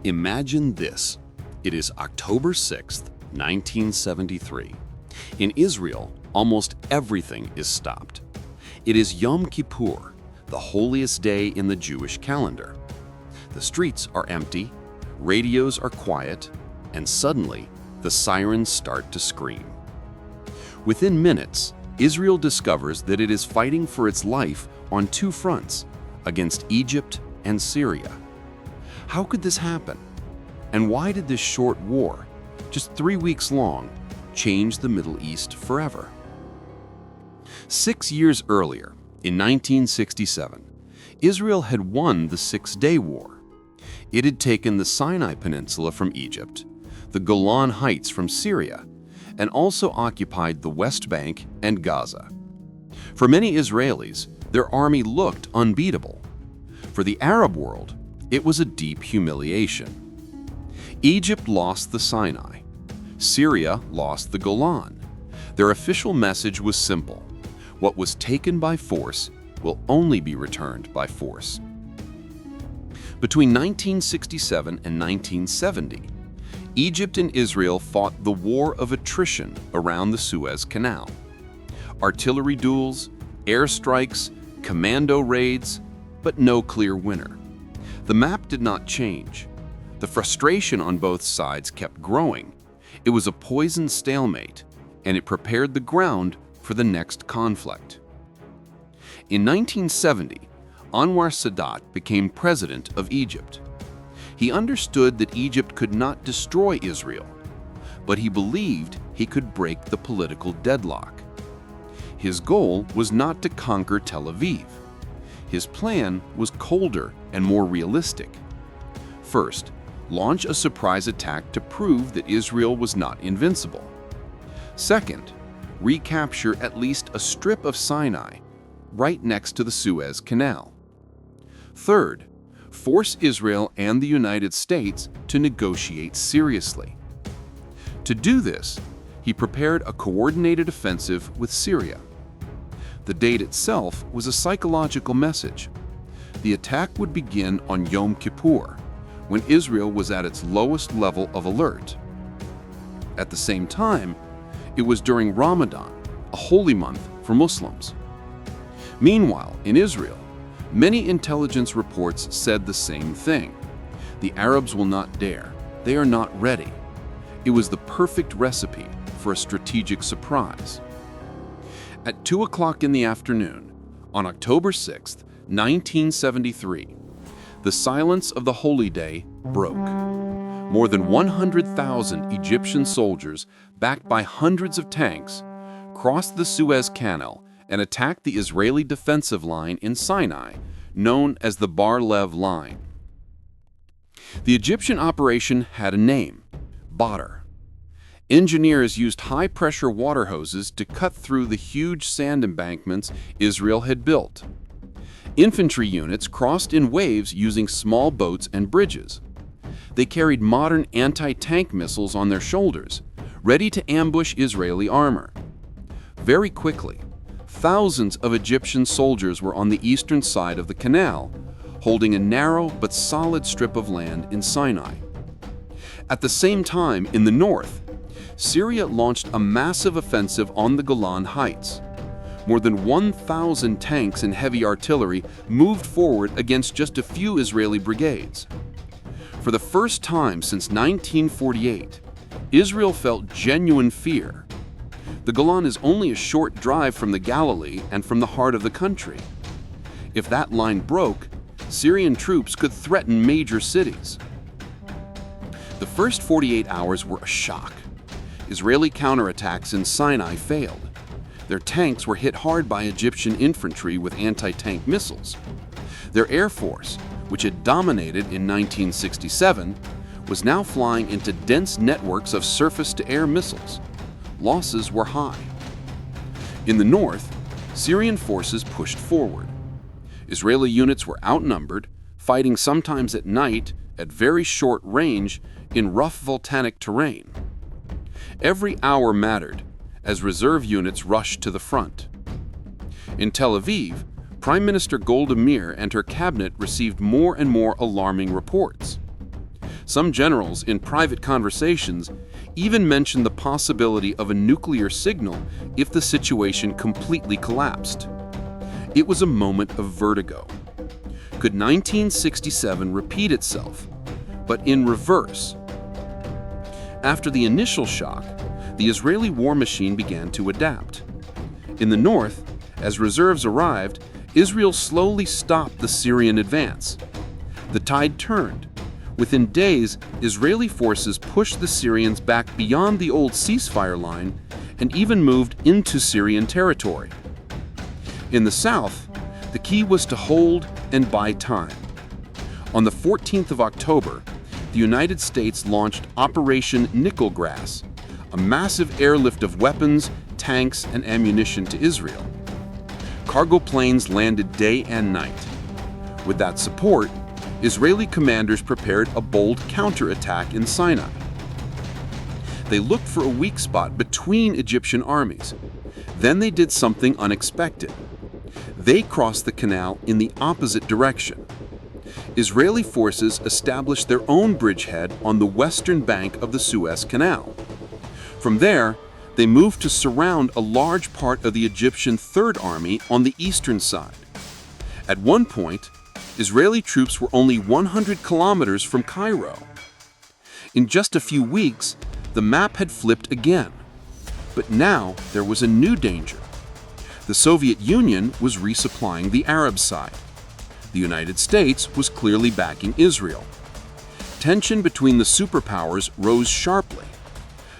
Imagine this. It is October 6th, 1973. In Israel, almost everything is stopped. It is Yom Kippur, the holiest day in the Jewish calendar. The streets are empty, radios are quiet, and suddenly, the sirens start to scream. Within minutes, Israel discovers that it is fighting for its life on two fronts, against Egypt and Syria. How could this happen? And why did this short war, just 3 weeks long, change the Middle East forever? 6 years earlier, in 1967, Israel had won the Six-Day War. It had taken the Sinai Peninsula from Egypt, the Golan Heights from Syria, and also occupied the West Bank and Gaza. For many Israelis, their army looked unbeatable. For the Arab world, it was a deep humiliation. Egypt lost the Sinai. Syria lost the Golan. Their official message was simple: what was taken by force will only be returned by force. Between 1967 and 1970, Egypt and Israel fought the war of attrition around the Suez Canal. Artillery duels, airstrikes, commando raids, but no clear winner. The map did not change. The frustration on both sides kept growing. It was a poison stalemate, and it prepared the ground for the next conflict. In 1970, Anwar Sadat became president of Egypt. He understood that Egypt could not destroy Israel, but he believed he could break the political deadlock. His goal was not to conquer Tel Aviv. His plan was colder and more realistic. First, launch a surprise attack to prove that Israel was not invincible. Second, recapture at least a strip of Sinai right next to the Suez Canal. Third, force Israel and the United States to negotiate seriously. To do this, he prepared a coordinated offensive with Syria. The date itself was a psychological message. The attack would begin on Yom Kippur, when Israel was at its lowest level of alert. At the same time, it was during Ramadan, a holy month for Muslims. Meanwhile, in Israel, many intelligence reports said the same thing. The Arabs will not dare. They are not ready. It was the perfect recipe for a strategic surprise. At 2 o'clock in the afternoon, on October 6, 1973, the silence of the holy day broke. More than 100,000 Egyptian soldiers, backed by hundreds of tanks, crossed the Suez Canal and attacked the Israeli defensive line in Sinai, known as the Bar-Lev Line. The Egyptian operation had a name: Badr. Engineers used high-pressure water hoses to cut through the huge sand embankments Israel had built. Infantry units crossed in waves using small boats and bridges. They carried modern anti-tank missiles on their shoulders, ready to ambush Israeli armor. Very quickly, thousands of Egyptian soldiers were on the eastern side of the canal, holding a narrow but solid strip of land in Sinai. At the same time, in the north, Syria launched a massive offensive on the Golan Heights. More than 1,000 tanks and heavy artillery moved forward against just a few Israeli brigades. For the first time since 1948, Israel felt genuine fear. The Golan is only a short drive from the Galilee and from the heart of the country. If that line broke, Syrian troops could threaten major cities. The first 48 hours were a shock. Israeli counterattacks in Sinai failed. Their tanks were hit hard by Egyptian infantry with anti-tank missiles. Their air force, which had dominated in 1967, was now flying into dense networks of surface-to-air missiles. Losses were high. In the north, Syrian forces pushed forward. Israeli units were outnumbered, fighting sometimes at night, at very short range, in rough volcanic terrain. Every hour mattered, as reserve units rushed to the front. In Tel Aviv, Prime Minister Golda Meir and her cabinet received more and more alarming reports. Some generals, in private conversations, even mentioned the possibility of a nuclear signal if the situation completely collapsed. It was a moment of vertigo. Could 1967 repeat itself, but in reverse? After the initial shock, the Israeli war machine began to adapt. In the north, as reserves arrived, Israel slowly stopped the Syrian advance. The tide turned. Within days, Israeli forces pushed the Syrians back beyond the old ceasefire line and even moved into Syrian territory. In the south, the key was to hold and buy time. On the 14th of October, the United States launched Operation Nickelgrass, a massive airlift of weapons, tanks, and ammunition to Israel. Cargo planes landed day and night. With that support, Israeli commanders prepared a bold counterattack in Sinai. They looked for a weak spot between Egyptian armies. Then they did something unexpected. They crossed the canal in the opposite direction. Israeli forces established their own bridgehead on the western bank of the Suez Canal. From there, they moved to surround a large part of the Egyptian Third Army on the eastern side. At one point, Israeli troops were only 100 kilometers from Cairo. In just a few weeks, the map had flipped again. But now there was a new danger. The Soviet Union was resupplying the Arab side. The United States was clearly backing Israel. Tension between the superpowers rose sharply.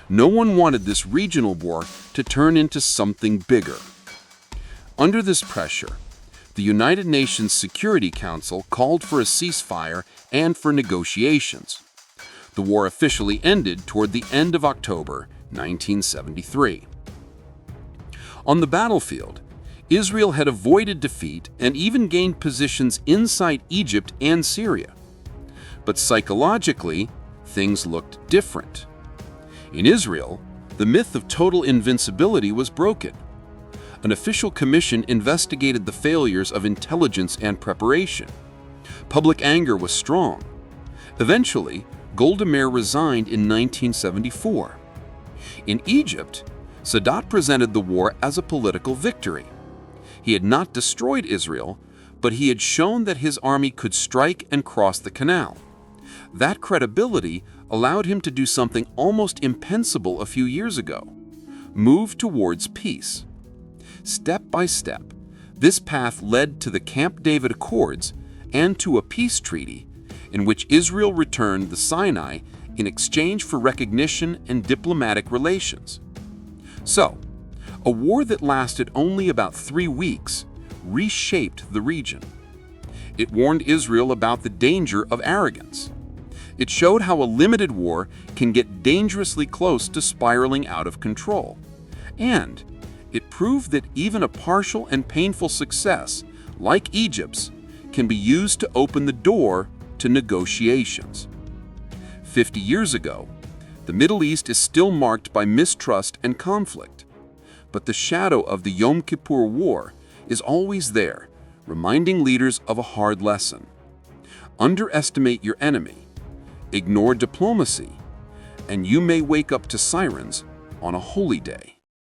No one wanted this regional war to turn into something bigger. Under this pressure, the United Nations Security Council called for a ceasefire and for negotiations. The war officially ended toward the end of October 1973. On the battlefield, Israel had avoided defeat and even gained positions inside Egypt and Syria. But psychologically, things looked different. In Israel, the myth of total invincibility was broken. An official commission investigated the failures of intelligence and preparation. Public anger was strong. Eventually, Golda Meir resigned in 1974. In Egypt, Sadat presented the war as a political victory. He had not destroyed Israel, but he had shown that his army could strike and cross the canal. That credibility allowed him to do something almost impensable a few years ago: move towards peace. Step by step, this path led to the Camp David Accords and to a peace treaty in which Israel returned the Sinai in exchange for recognition and diplomatic relations. So, a war that lasted only about 3 weeks reshaped the region. It warned Israel about the danger of arrogance. It showed how a limited war can get dangerously close to spiraling out of control. And it proved that even a partial and painful success, like Egypt's, can be used to open the door to negotiations. 50 years ago, the Middle East is still marked by mistrust and conflict. But the shadow of the Yom Kippur War is always there, reminding leaders of a hard lesson. Underestimate your enemy, ignore diplomacy, and you may wake up to sirens on a holy day.